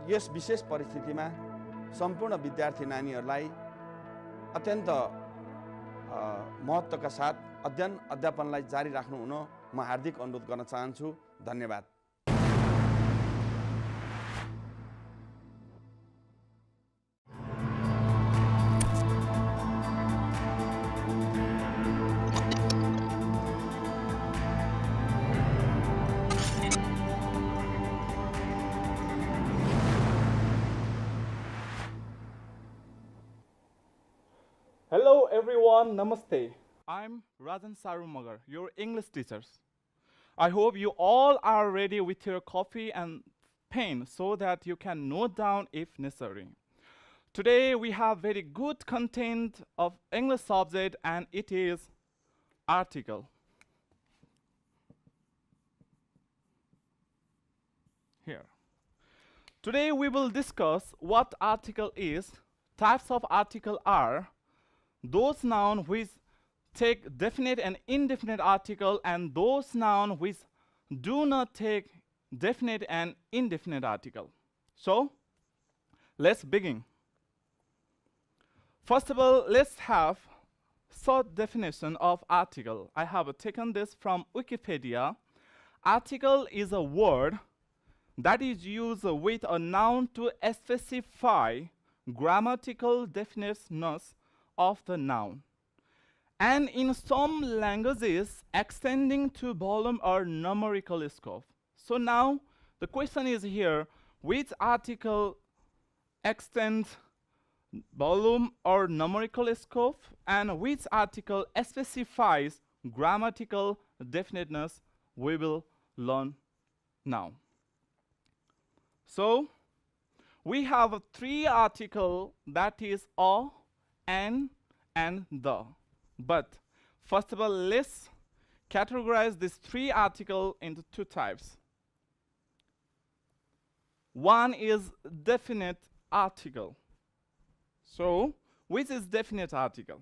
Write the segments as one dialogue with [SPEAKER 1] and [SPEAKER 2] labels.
[SPEAKER 1] Yes विशेष परिस्थितिमा सम्पूर्ण विद्यार्थी नानीहरूलाई अत्यन्त महत्त्वका साथ अध्ययन अध्यापनलाई जारी राख्नु हुन म हार्दिक अनुरोध गर्न चाहन्छु। धन्यवाद।
[SPEAKER 2] Hello everyone, Namaste. I'm Rajan Sarumagar, your English teachers. I hope you all are ready with your coffee and pen so that you can note down if necessary. Today we have very good content of English subject and it is article. Here. Today we will discuss what article is, types of article are, those nouns which take definite and indefinite article, and those nouns which do not take definite and indefinite article. So, let's begin. First of all, let's have short definition of article. I have taken this from Wikipedia. Article is a word that is used with a noun to specify grammatical definiteness of the noun, and in some languages extending to volume or numerical scope. So now the question is here, which article extends volume or numerical scope, and which article specifies grammatical definiteness? We will learn now. So we have three articles, that is a, an, and the. But first of all, let's categorize these three articles into two types. One is definite article. So, which is definite article?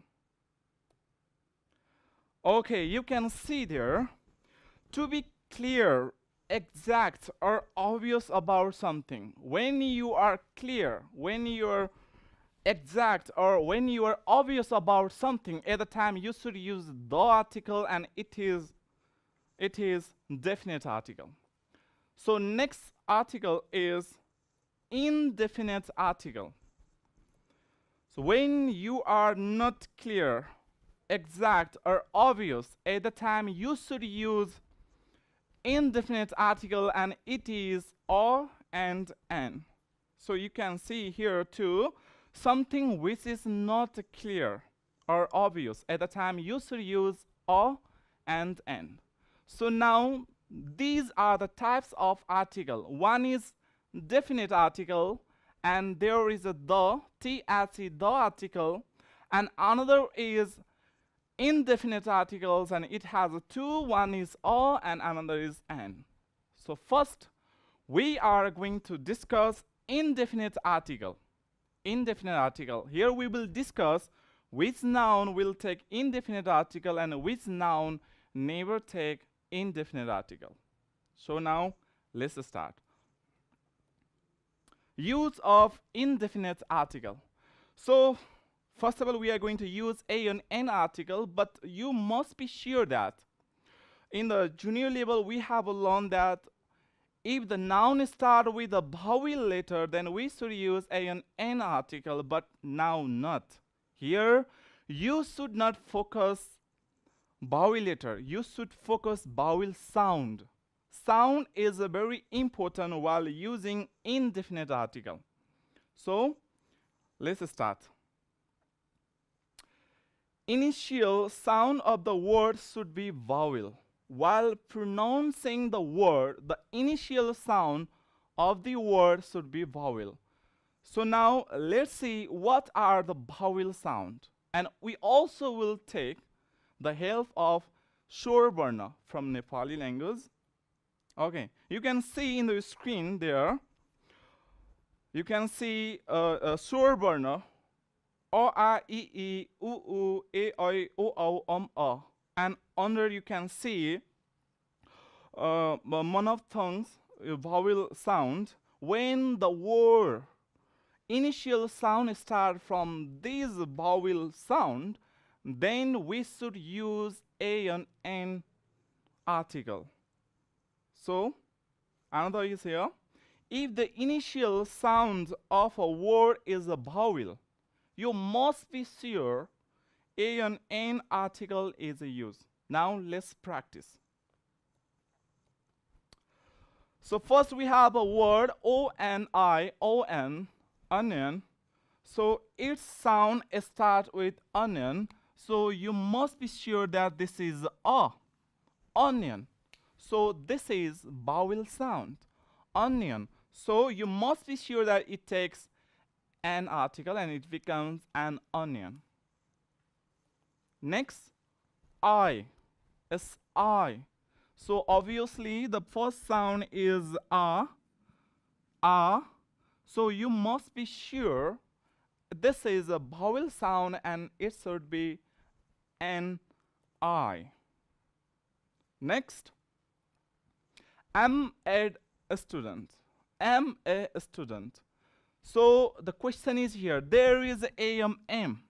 [SPEAKER 2] Okay, you can see there, to be clear, exact, or obvious about something. When you are clear, when you are exact, or when you are obvious about something, at the time you should use the article, and it is definite article. So next article is indefinite article. So when you are not clear, exact, or obvious, at the time you should use indefinite article, and it is a and an. So you can see here too, something which is not clear or obvious, at the time you should use a and an. So now these are the types of article. One is definite article, and there is a the, T-H-E, the article, and another is indefinite articles, and it has two. One is a and another is an. So first we are going to discuss indefinite article. Indefinite article. Here we will discuss which noun will take indefinite article and which noun never take indefinite article. So now let's start. Use of indefinite article. So first of all, we are going to use a and an article, but you must be sure that in the junior level we have learned that if the noun starts with a vowel letter, then we should use a and an article, but now not. Here, you should not focus vowel letter. You should focus vowel sound. Sound is very important while using indefinite article. So, let's start. Initial sound of the word should be vowel. While pronouncing the word, the initial sound of the word should be vowel. So now let's see what are the vowel sound. And we also will take the help of Shor Varna from Nepali language. Okay, you can see in the screen there, you can see Shor Varna, O, A, I, I, U, E, I, O, A. And under you can see monophthongs vowel sound, when the word initial sound start from this vowel sound, then we should use a and n article. So another is here. If the initial sound of a word is a vowel, you must be sure a and n article is used. Now let's practice. So first we have a word O-N-I, O-N, onion. So its sound starts with onion. So you must be sure that this is a, onion. So this is vowel sound, onion. So you must be sure that it takes an article and it becomes an onion. Next, I, is I. So obviously the first sound is a. So you must be sure this is a vowel sound and it should be an I. Next, am a student. Am a student. So the question is here, there is am m.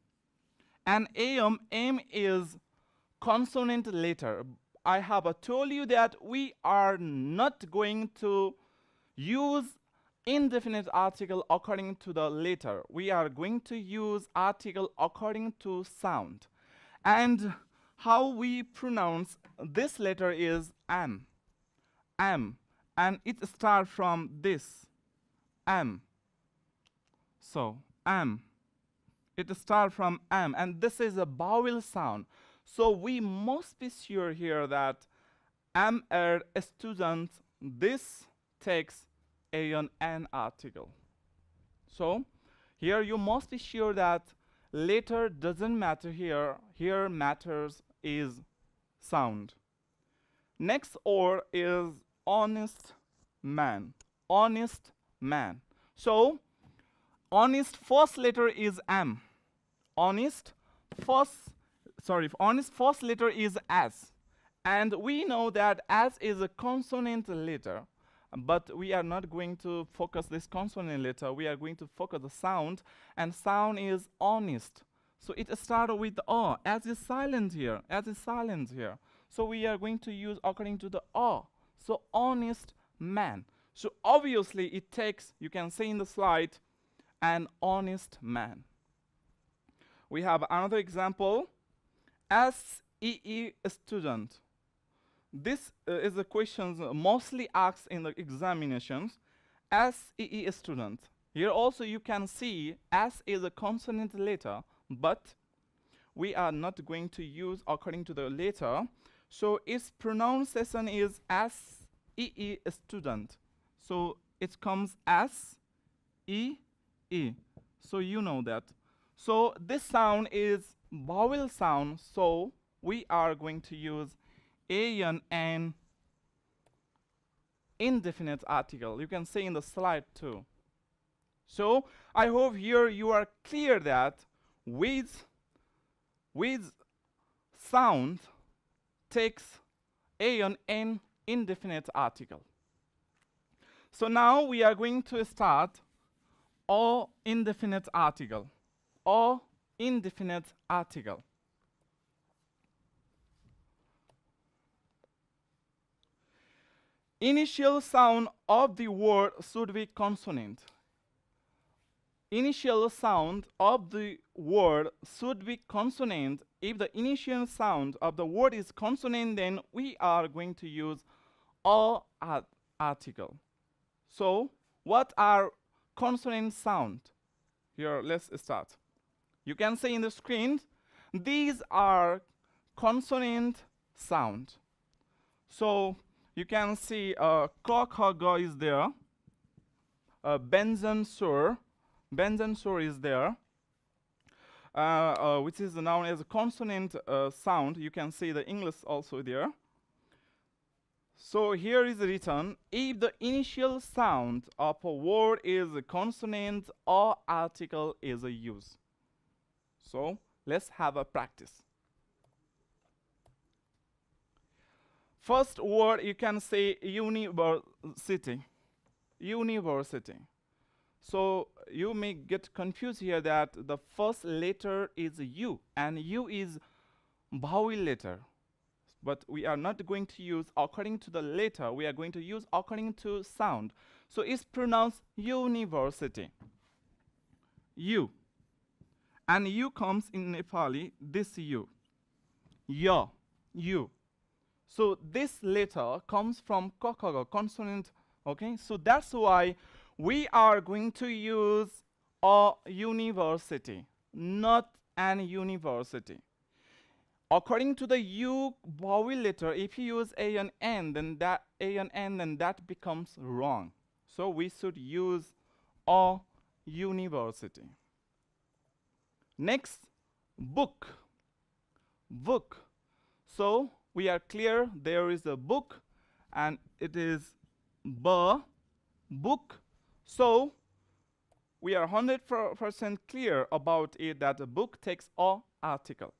[SPEAKER 2] And am m is consonant letter. I have told you that we are not going to use indefinite article according to the letter. We are going to use article according to sound. And how we pronounce this letter is am. Am. And it starts from this. Am. So, am. It starts from am. And this is a vowel sound. So we must be sure here that am a student, this takes an n article. So here you must be sure that letter doesn't matter here. Here matters is sound. Next or is honest man. Honest man. So honest first letter is am. Honest first letter is s. And we know that s is a consonant letter. But we are not going to focus this consonant letter. We are going to focus the sound. And sound is honest. So it starts with a. S is silent here. S is silent here. So we are going to use according to the a. So honest man. So obviously it takes, you can see in the slide, an honest man. We have another example. SEE student. This is a question mostly asked in the examinations. SEE student. Here also you can see S is a consonant letter, but we are not going to use according to the letter. So its pronunciation is SEE student. So it comes S-E-E. So you know that. So this sound is vowel sound, so we are going to use a and n indefinite article. You can see in the slide too. So I hope here you are clear that with sound takes a and n indefinite article. So now we are going to start a indefinite article. A indefinite article. Initial sound of the word should be consonant. Initial sound of the word should be consonant. If the initial sound of the word is consonant, then we are going to use a article. So, what are consonant sound? Here, let's start. You can see in the screen, these are consonant sound. So, you can see ka, kha, ga is there. Benzen, sur. Benzen, sur is there. Which is known as a consonant sound. You can see the English also there. So here is written, if the initial sound of a word is a consonant, or article is a use. So let's have a practice. First word you can say university. University. So you may get confused here that the first letter is U and U is vowel letter. But we are not going to use according to the letter, we are going to use according to sound. So it's pronounced university. U. And U comes in Nepali, this U. Ya, U. So this letter comes from Kokogo, consonant, okay? So that's why we are going to use a university, not an university. According to the U vowel letter, if you use A and N, then that becomes wrong. So we should use a university. Next, book. Book. So we are clear there is a book and it is book. So we are 100% clear about it that a book takes a article.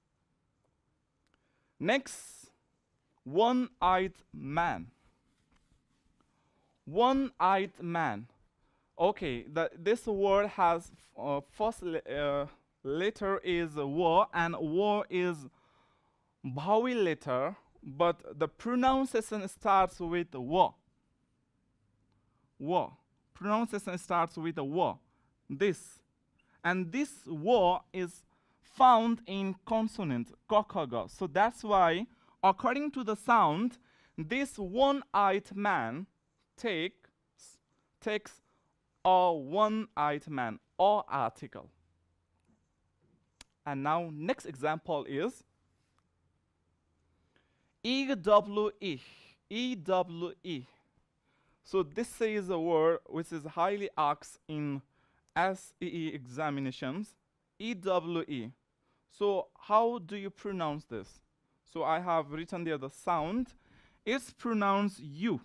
[SPEAKER 2] Next, one-eyed man. One-eyed man. Okay, this word has first letter is wo, and wo is vowel letter, but the pronunciation starts with wo. Wo. Pronunciation starts with a wo. This. And this wo is found in consonant, kokogo. So that's why, according to the sound, this one-eyed man takes a one-eyed man, or article. And now, next example is EWE. EWE. So this is a word which is highly asked in SEE examinations. EWE. So how do you pronounce this? So I have written there the sound. It's pronounced U.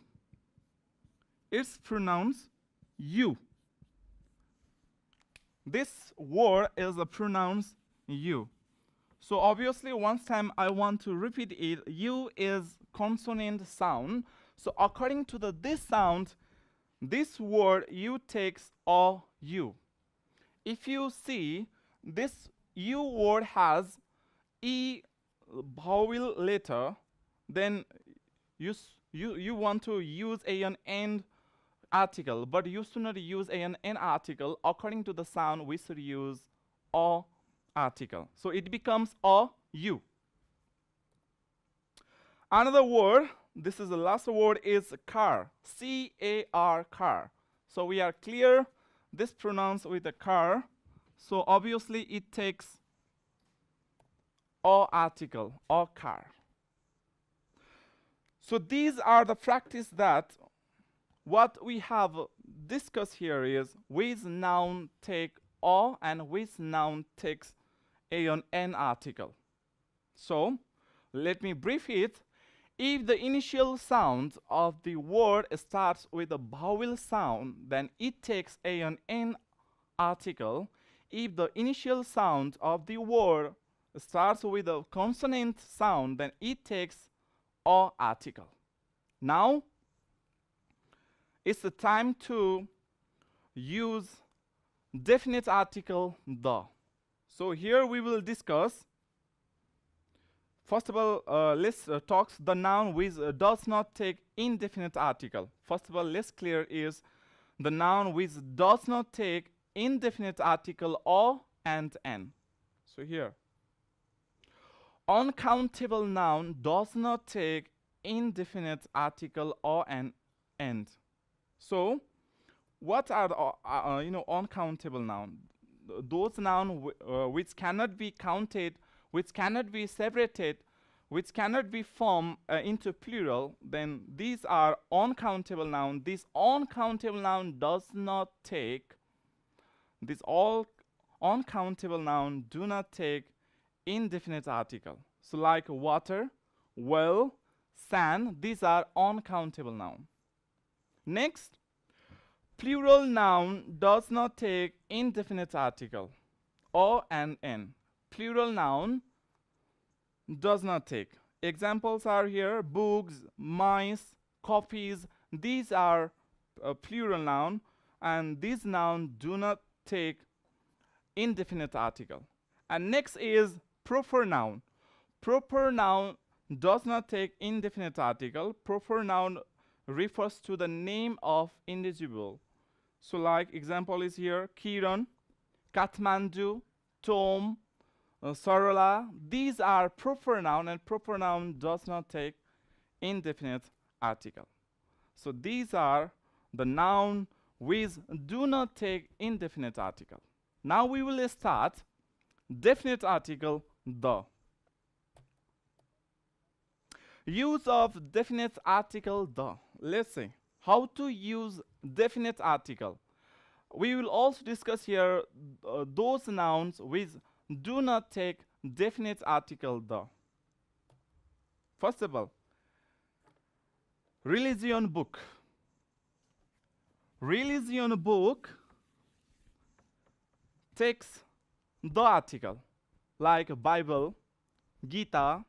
[SPEAKER 2] It's pronounced U. This word is a pronounced U. So obviously once time I want to repeat it, U is consonant sound. So according to this sound, this word U takes a U. If you see, this U word has E vowel letter, then you want to use an N article, but you should not use an N article. According to the sound, we should use a article. So it becomes a U. Another word, this is the last word, is car. C-A-R, car. So we are clear, this pronounced with a car. So obviously it takes a article, or car. So these are the practice that what we have discussed here is which noun take a and which noun takes an N article. So let me brief it. If the initial sound of the word starts with a vowel sound, then it takes an N article. If the initial sound of the word starts with a consonant sound, then it takes a article. Now, it's the time to use definite article the. So here we will discuss. First of all, let's talk the noun which does not take indefinite article. First of all, let's clear is the noun which does not take indefinite article or and n. So here, uncountable noun does not take indefinite article or an end. So, what are the uncountable noun? Those noun which cannot be counted, which cannot be separated, which cannot be formed into plural, then these are uncountable noun. This uncountable noun does not take, these all uncountable noun do not take indefinite article. So like water, well, sand, these are uncountable noun. Next, plural noun does not take indefinite article or an n. Plural noun does not take. Examples are here: books, mice, copies. These are a plural noun, and these nouns do not take indefinite article. And next is proper noun. Proper noun does not take indefinite article. Proper noun refers to the name of individual. So like example is here: Kiran, Kathmandu, Tom, Sarala. These are proper noun, and proper noun does not take indefinite article. So these are the noun which do not take indefinite article. Now we will start definite article the. Use of definite article the. Let's see how to use definite article. We will also discuss here those nouns which do not take definite article the. First of all, religion book. Religion book takes the article, like Bible, Gita,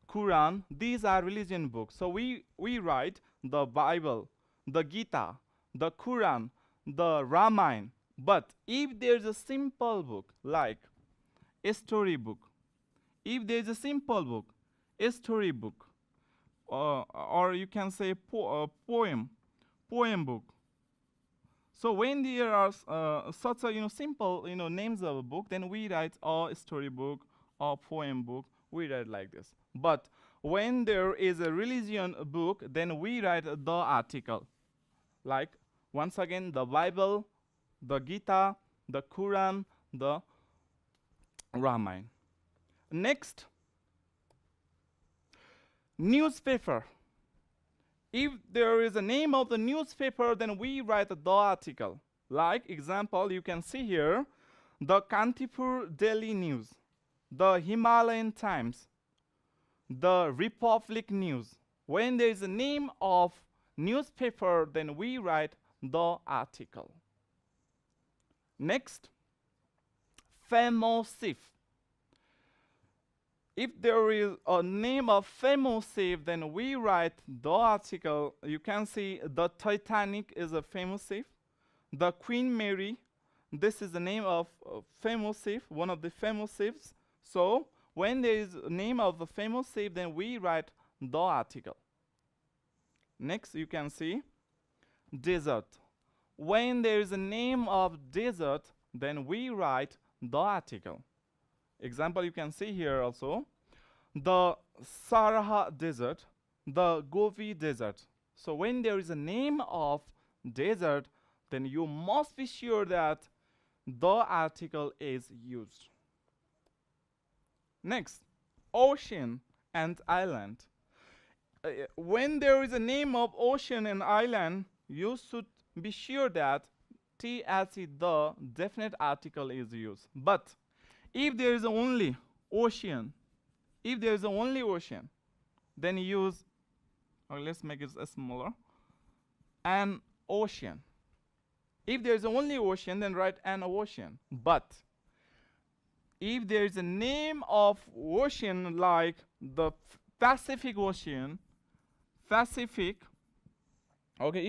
[SPEAKER 2] Quran. These are religion books. So we write the Bible, the Gita, the Quran, the Ramayana. But if there's a simple book like a story book, if there's a simple book, a story book, or you can say poem book. So when there are such a simple names of a book, then we write a story book or poem book. We write like this. But when there is a religion book, then we write the article. Like once again, the Bible, the Gita, the Quran, the Ramayana. Next, newspaper. If there is a name of the newspaper, then we write the article. Like example, you can see here, the Kantipur Daily News, the Himalayan Times, the Republic News. When there is a name of newspaper, then we write the article. Next, famous ship. If there is a name of famous ship, then we write the article. You can see the Titanic is a famous ship. The Queen Mary, this is the name of a famous ship, one of the famous ships. So when there is a name of the famous ship, then we write the article. Next, you can see desert. When there is a name of desert, then we write the article. Example you can see here also, the Sahara Desert, the Gobi Desert. So when there is a name of desert, then you must be sure that the article is used. Next, ocean and island. When there is a name of ocean and island, you should be sure that TSE, the definite article, is used. But if there is only ocean, then use, or let's make it smaller, an ocean. If there is only ocean, then write an ocean. But if there is a name of ocean like the Pacific Ocean, if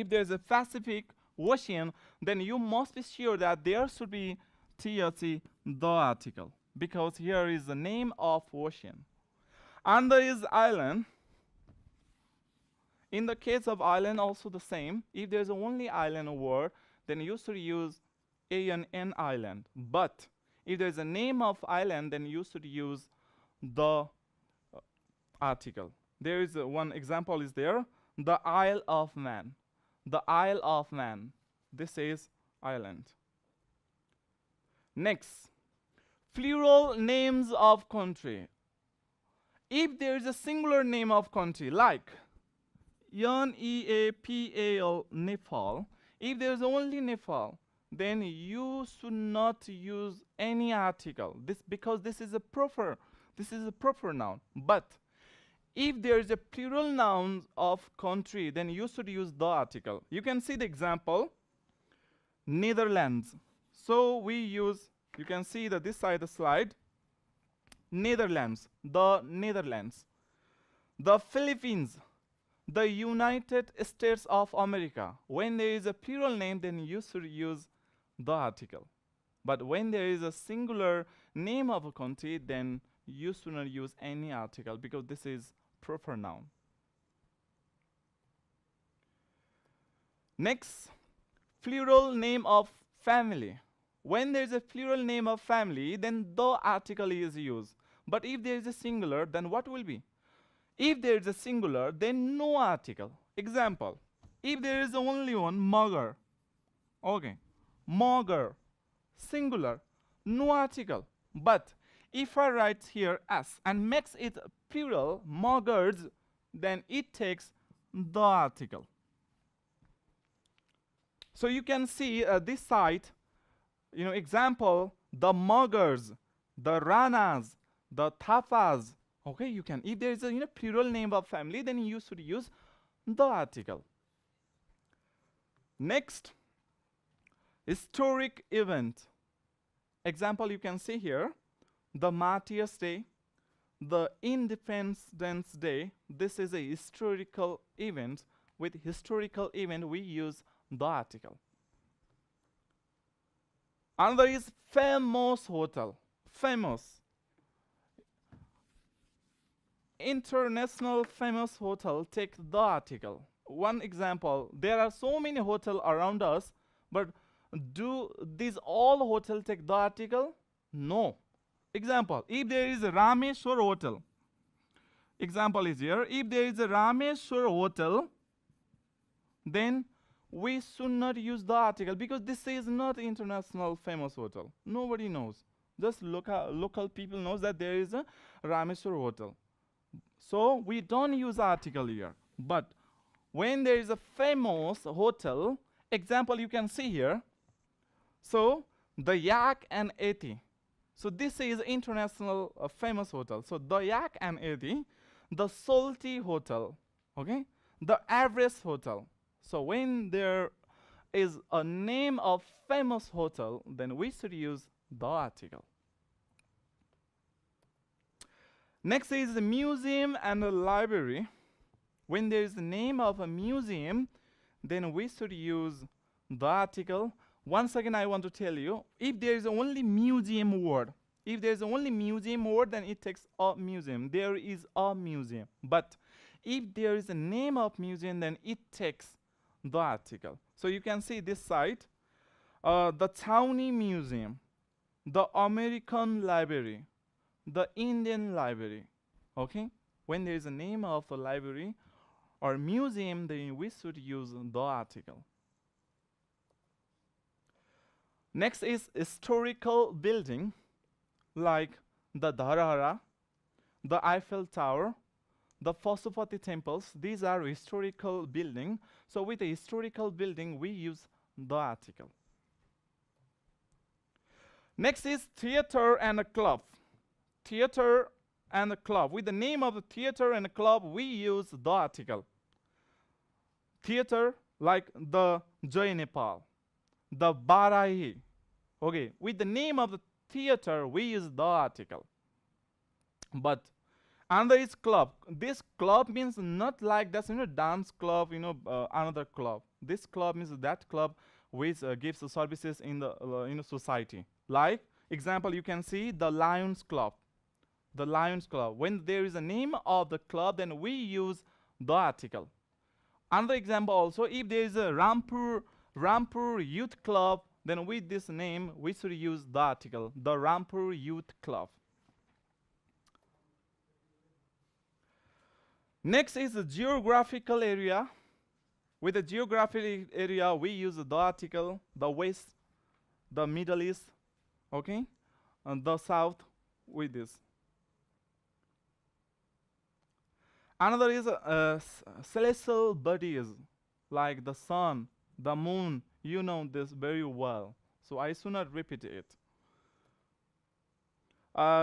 [SPEAKER 2] there is a Pacific Ocean, then you must be sure that there should be TSE, the article, because here is the name of ocean. And there is island. In the case of island, also the same. If there's only island word, then you should use an island. But if there's a name of island, then you should use the article. There is one example is there, the Isle of Man. The Isle of Man. This is island. Next, plural names of country. If there is a singular name of country, like Nepal, Nepal, if there is only Nepal, then you should not use any article. Because this is a proper noun. But if there is a plural noun of country, then you should use the article. You can see the example, Netherlands. So we use, you can see that this side of the slide, Netherlands, the Netherlands. the Philippines, the United States of America. When there is a plural name, then you should use the article. But when there is a singular name of a country, then you should not use any article because this is proper noun. Next, plural name of family. When there is a plural name of family, then the article is used. But if there is a singular, then what will be? If there is a singular, then no article. Example, if there is only one, mugger. Okay, mugger, singular, no article. But if I write here s and makes it plural, muggers, then it takes the article. So you can see this side, example, the muggers, the ranas, the tapas. Okay, you can, if there is a plural name of family, then you should use the article. Next, historic event. Example you can see here, the Martyrs' Day, the Independence Day. This is a historical event. With historical event, we use the article. Another is famous hotel. Famous. International famous hotel, take the article. One example, there are so many hotels around us, but do these all hotels take the article? No. Example, if there is a Rameshwar hotel, example is here, if there is a Rameshwar hotel, then we should not use the article because this is not international famous hotel. Nobody knows. Just local people knows that there is a Rameshwar hotel. So we don't use article here. But when there is a famous hotel, example you can see here. So the Yak and Yeti. So this is international famous hotel. So the Yak and Yeti, the Salty Hotel, okay, the Everest Hotel. So when there is a name of famous hotel, then we should use the article. Next is the museum and the library. When there is the name of a museum, then we should use the article. Once again, I want to tell you, if there is only museum word, if there is only museum word, then it takes a museum. There is a museum. But if there is a name of museum, then it takes the article. So you can see this side, the Townie Museum, the American Library, the Indian Library. Okay? When there is a name of a library or museum, then we should use the article. Next is historical building, like the Dharahara, the Eiffel Tower, the Pasupati temples. These are historical building. So with a historical building, we use the article. Next is theater and a club. Theater and a club. With the name of the theater and a club, we use the article. Theater, like the Jai Nepal, the Barahi. Okay, with the name of the theater, we use the article. But another is club. This club means not like that's dance club, another club. This club means that club which gives the services in the society. Like example, you can see the Lions Club. The Lions Club. When there is a name of the club, then we use the article. Another example also, if there is a Rampur Youth Club, then with this name, we should use the article, the Rampur Youth Club. Next is the geographical area. With the geographical area, we use the article, the West, the Middle East, okay, and the South with this. Another is celestial bodies, like the sun, the moon. You know this very well, so I should not repeat it.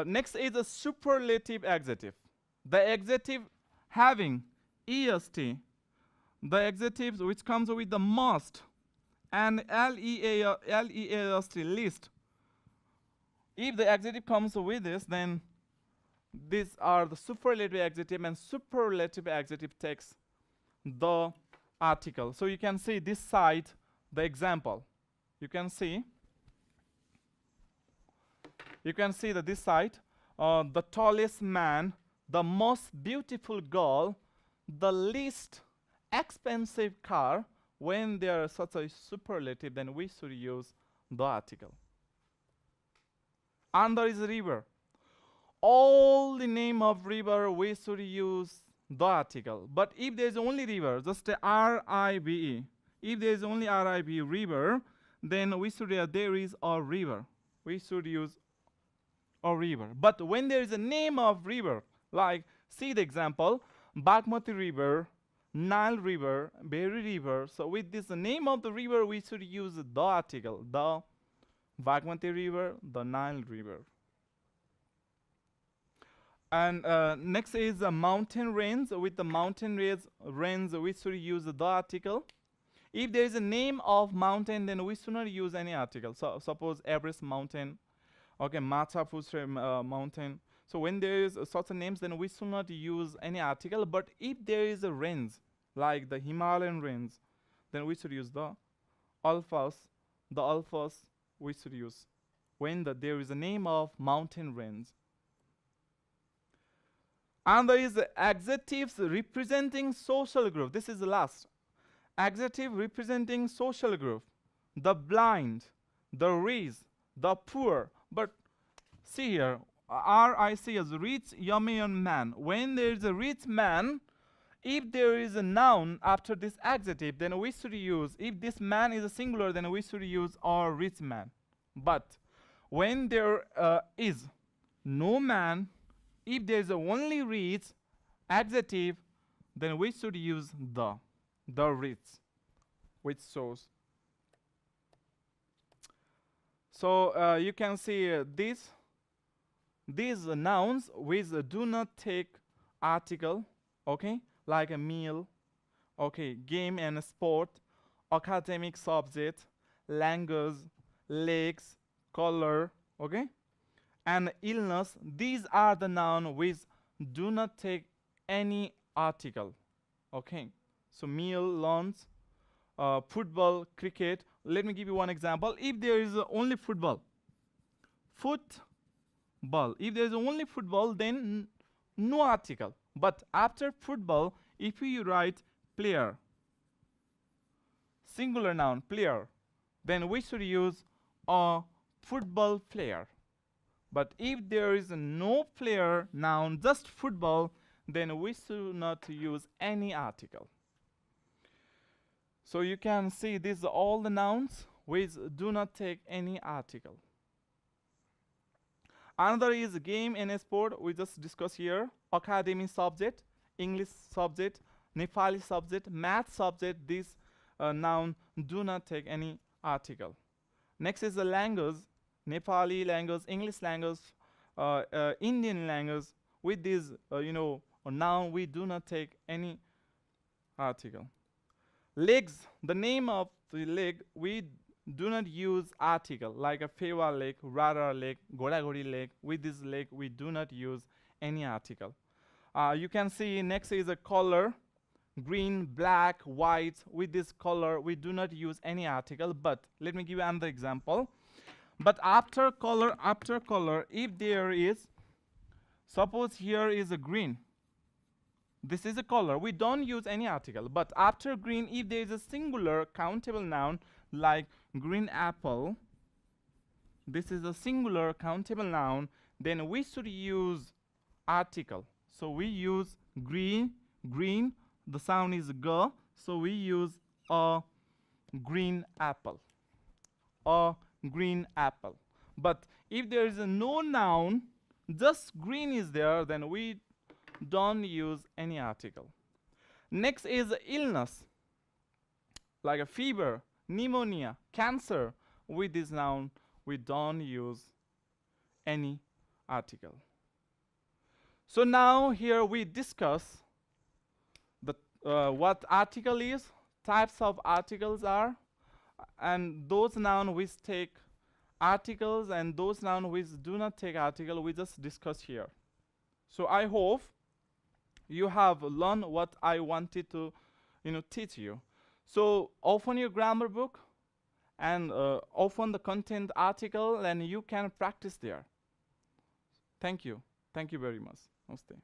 [SPEAKER 2] Next is a superlative adjective. The adjective having est, the adjectives which comes with the must and least. If the adjective comes with this, then these are the superlative adjective, and superlative adjective takes the article. So you can see this side, the example. You can see that this side, the tallest man, the most beautiful girl, the least expensive car. When there is such a superlative, then we should use the article. And there is a river. All the name of river, we should use the article. But if there is only river, just a R-I-V-E. If there is only R-I-V-E, river, then we should there is a river. We should use a river. But when there is a name of river, like see the example, Bagmati River, Nile River, Berry River. So with this name of the river, we should use the article, the Bagmati River, the Nile River. And next is the mountain range. With the mountain range, we should use the article. If there is a name of mountain, then we should not use any article. So suppose Everest mountain, okay, Machu Picchu mountain. So when there is such a names, then we should not use any article. But if there is a range, like the Himalayan range, then we should use the alphas. The alphas we should use when there is a name of mountain range. And there is adjectives representing social group. This is the last. Adjective representing social group. The blind, the rich, the poor. But see here, R-I-C as rich young man. When there is a rich man, if there is a noun after this adjective, then we should use, if this man is a singular, then we should use our rich man. But when there is no man, if there is only rich adjective, then we should use the rich, which shows. So you can see these nouns which do not take article, okay, like a meal, okay, game and sport, academic subject, language, legs, color, okay, and illness. These are the nouns which do not take any article, okay. So meal, lunch, football, cricket. Let me give you one example. If there is only football, if there is only football, then no article. But after football, if you write player, singular noun, player, then we should use a football player. But if there is no player noun, just football, then we should not use any article. So you can see these are all the nouns which do not take any article. Another is game and sport. We just discussed here. Academic subject, English subject, Nepali subject, math subject. These noun do not take any article. Next is the language. Nepali language, English language, Indian language. With this, noun we do not take any article. Legs, the name of the leg, we do not use article, like a Fewa leg, Rara leg, Godagori leg. With this leg, we do not use any article. You can see next is a color, green, black, white. With this color, we do not use any article. But let me give you another example. But after color, if there is, suppose here is a green. This is a color. We don't use any article. But after green, if there is a singular countable noun like green apple, this is a singular countable noun, then we should use article. So we use green, the sound is g, so we use a green apple. A green apple. But if there is no noun, just green is there, then we don't use any article. Next is illness, like a fever, pneumonia, cancer. With this noun, we don't use any article. So now here we discuss the what article is, types of articles are, and those nouns which take articles and those nouns which do not take article, we just discuss here. So I hope you have learned what I wanted to, teach you. So open your grammar book and open the content article, and you can practice there. Thank you. Thank you very much. Namaste.